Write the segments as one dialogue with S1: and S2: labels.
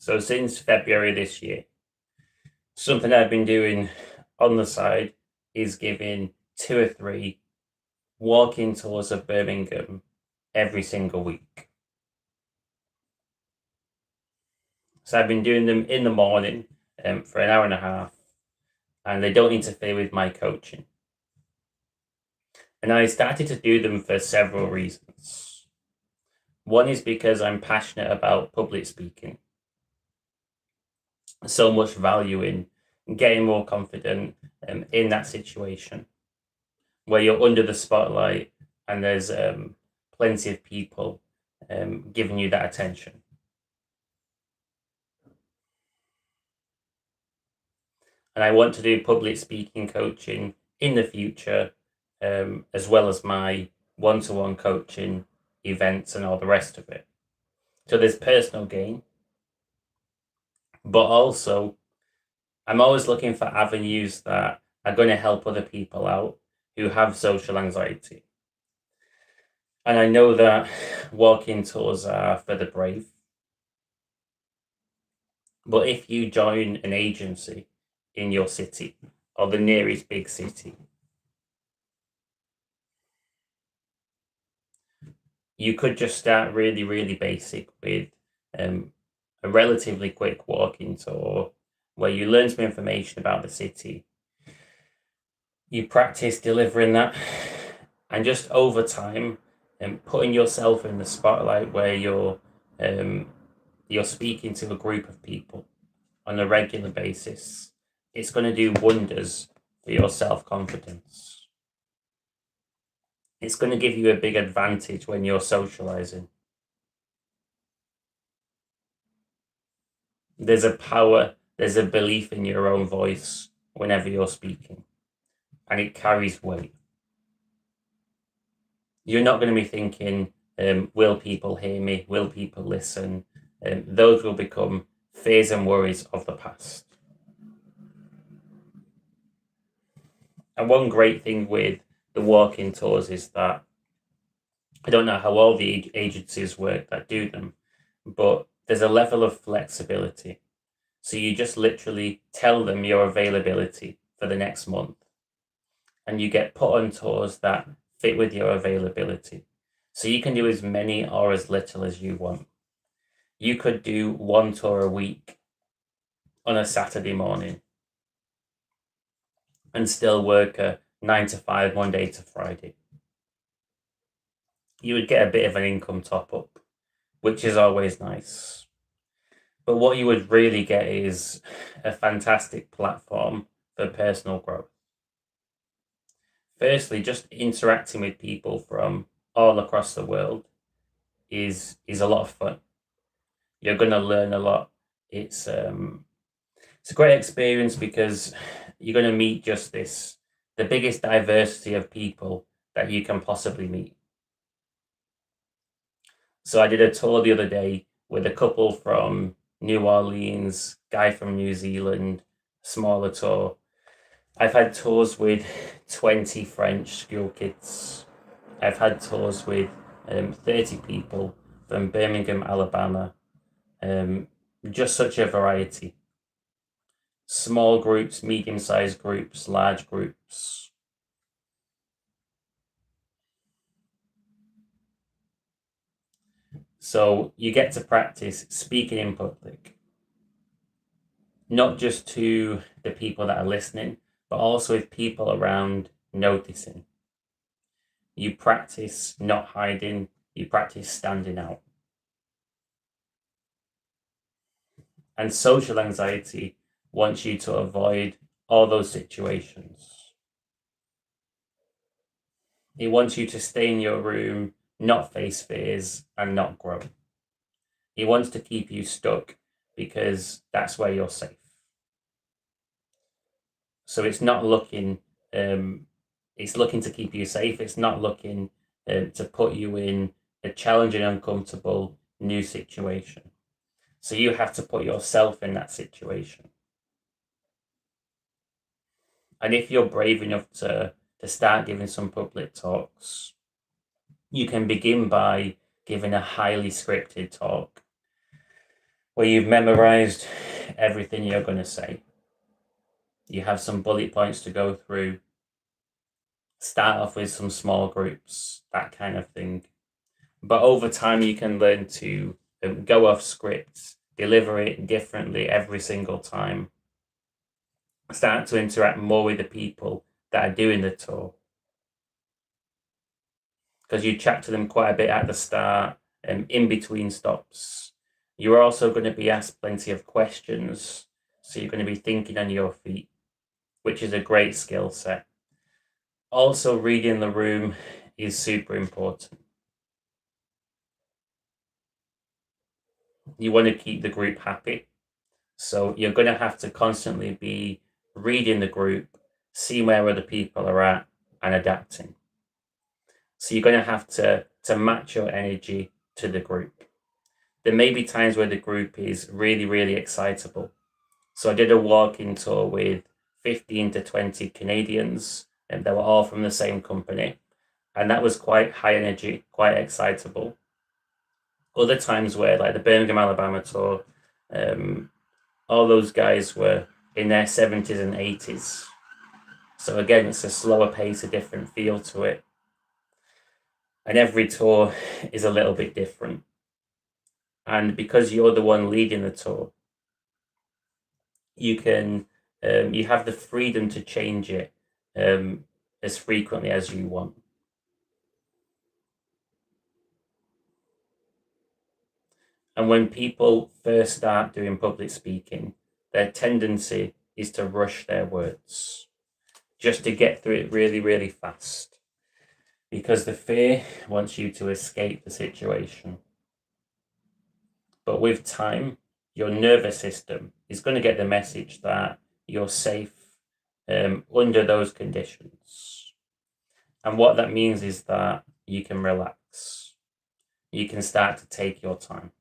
S1: So since February this year, something I've been doing on the side is giving 2 or 3 walking tours of Birmingham every single week. So I've been doing them in the morning for an hour and a half, and they don't interfere with my coaching. And I started to do them for several reasons. One is because I'm passionate about public speaking. So much value in getting more confident in that situation where you're under the spotlight and there's plenty of people giving you that attention. And I want to do public speaking coaching in the future, as well as my one-to-one coaching events and all the rest of it. So there's personal gain, but also I'm always looking for avenues that are going to help other people out who have social anxiety. And I know that walking tours are for the brave. But if you join an agency in your city or the nearest big city, you could just start really, really basic with a relatively quick walking tour where you learn some information about the city. You practice delivering that, and just over time, putting yourself in the spotlight where you're speaking to a group of people on a regular basis, it's going to do wonders for your self-confidence. It's going to give you a big advantage when you're socializing. There's a power, there's a belief in your own voice whenever you're speaking, and it carries weight. You're not going to be thinking, will people hear me? Will people listen? Those will become fears and worries of the past. And one great thing with the walk-in tours is that I don't know how all the agencies work that do them, but there's a level of flexibility. So you just literally tell them your availability for the next month, and you get put on tours that fit with your availability. So you can do as many or as little as you want. You could do one tour a week on a Saturday morning and still work a 9 to 5 Monday to Friday. You would get a bit of an income top up, which is always nice. But what you would really get is a fantastic platform for personal growth. Firstly, just interacting with people from all across the world is a lot of fun. You're going to learn a lot. It's a great experience because you're going to meet just the biggest diversity of people that you can possibly meet. So I did a tour the other day with a couple from New Orleans, guy from New Zealand, smaller tour. I've had tours with 20 French school kids. I've had tours with 30 people from Birmingham, Alabama. Just such a variety. Small groups, medium-sized groups, large groups. So you get to practice speaking in public, not just to the people that are listening, but also with people around noticing. You practice not hiding, you practice standing out. And social anxiety wants you to avoid all those situations. It wants you to stay in your room, not face fears, and not grow. It wants to keep you stuck because that's where you're safe. So it's not looking, it's looking to keep you safe. It's not looking to put you in a challenging, uncomfortable new situation. So you have to put yourself in that situation. And if you're brave enough to start giving some public talks, you can begin by giving a highly scripted talk. where you've memorized everything you're going to say. You have some bullet points to go through. Start off with some small groups, that kind of thing. But over time, you can learn to go off script, deliver it differently every single time, start to interact more with the people that are doing the tour. Because you chat to them quite a bit at the start and in between stops. You're also going to be asked plenty of questions. So you're going to be thinking on your feet, which is a great skill set. Also, reading the room is super important. You want to keep the group happy. So you're going to have to constantly be reading the group, seeing where other people are at, and adapting. So you're going to have to match your energy to the group. There may be times where the group is really, really excitable. So I did a walking tour with 15 to 20 Canadians, and they were all from the same company. And that was quite high energy, quite excitable. Other times where, like the Birmingham, Alabama tour, all those guys were in their 70s and 80s. So again, it's a slower pace, a different feel to it. And every tour is a little bit different. And because you're the one leading the tour, you can you have the freedom to change it as frequently as you want. And when people first start doing public speaking, their tendency is to rush their words just to get through it really, really fast because the fear wants you to escape the situation. But with time, your nervous system is going to get the message that you're safe under those conditions. And what that means is that you can relax. You can start to take your time.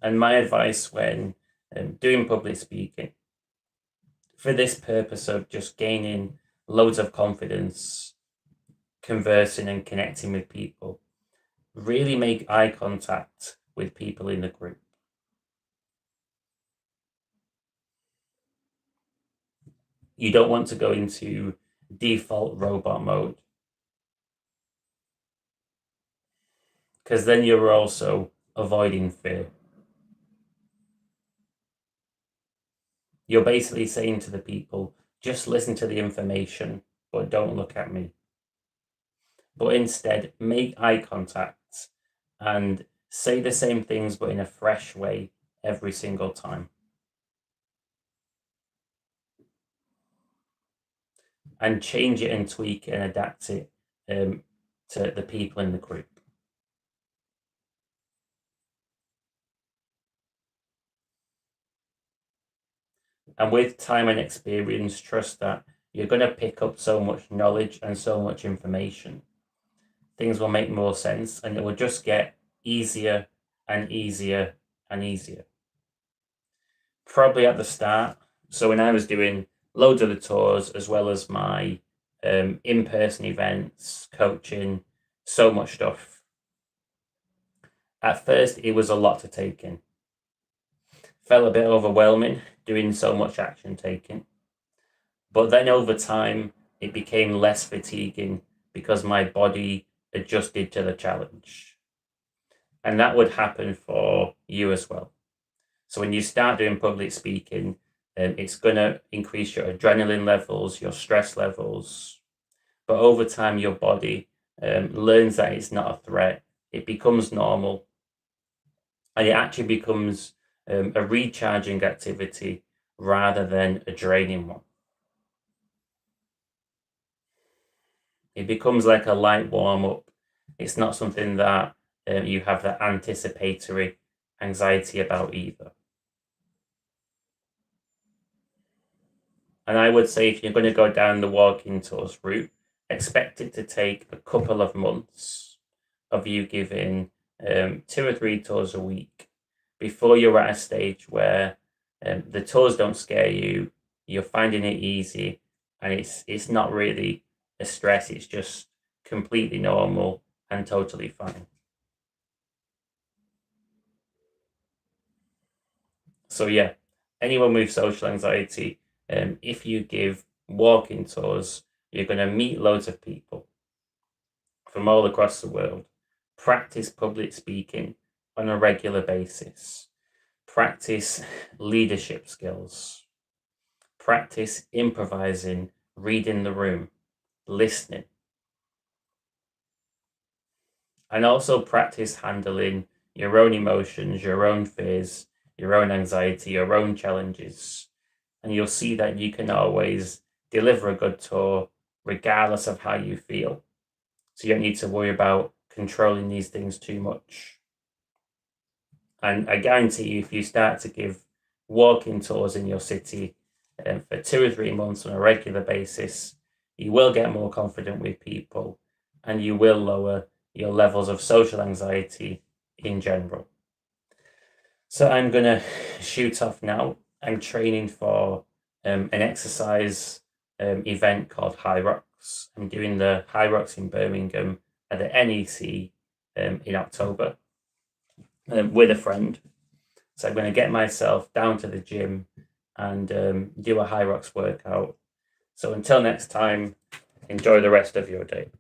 S1: And my advice when doing public speaking, for this purpose of just gaining loads of confidence, conversing and connecting with people, really make eye contact with people in the group. You don't want to go into default robot mode because then you're also avoiding fear. You're basically saying to the people, just listen to the information, but don't look at me. But instead, make eye contact and say the same things, but in a fresh way every single time. And change it and tweak it and adapt it to the people in the group. And with time and experience, trust that you're going to pick up so much knowledge and so much information. Things will make more sense and it will just get easier and easier and easier. Probably at the start. So when I was doing loads of the tours as well as my in-person events, coaching, so much stuff. At first, it was a lot to take in. Felt a bit overwhelming doing so much action taking. But then over time, it became less fatiguing because my body adjusted to the challenge. And that would happen for you as well. So when you start doing public speaking, it's going to increase your adrenaline levels, your stress levels. But over time, your body learns that it's not a threat. It becomes normal. And it actually becomes a recharging activity rather than a draining one. It becomes like a light warm up. It's not something that you have that anticipatory anxiety about either. And I would say if you're going to go down the walking tours route, expect it to take a couple of months of you giving 2 or 3 tours a week before you're at a stage where the tours don't scare you, you're finding it easy, and it's not really a stress, it's just completely normal and totally fine. So yeah, anyone with social anxiety, if you give walking tours, you're going to meet loads of people from all across the world. Practice public speaking on a regular basis. Practice leadership skills. Practice improvising, reading the room, listening. And also practice handling your own emotions, your own fears, your own anxiety, your own challenges. And you'll see that you can always deliver a good tour regardless of how you feel. So you don't need to worry about controlling these things too much. And I guarantee you, if you start to give walking tours in your city for 2 or 3 months on a regular basis, you will get more confident with people and you will lower your levels of social anxiety in general. So I'm going to shoot off now. I'm training for an exercise event called High Rocks. I'm doing the High Rocks in Birmingham at the NEC in October with a friend. So I'm going to get myself down to the gym and do a High Rocks workout. So until next time, enjoy the rest of your day.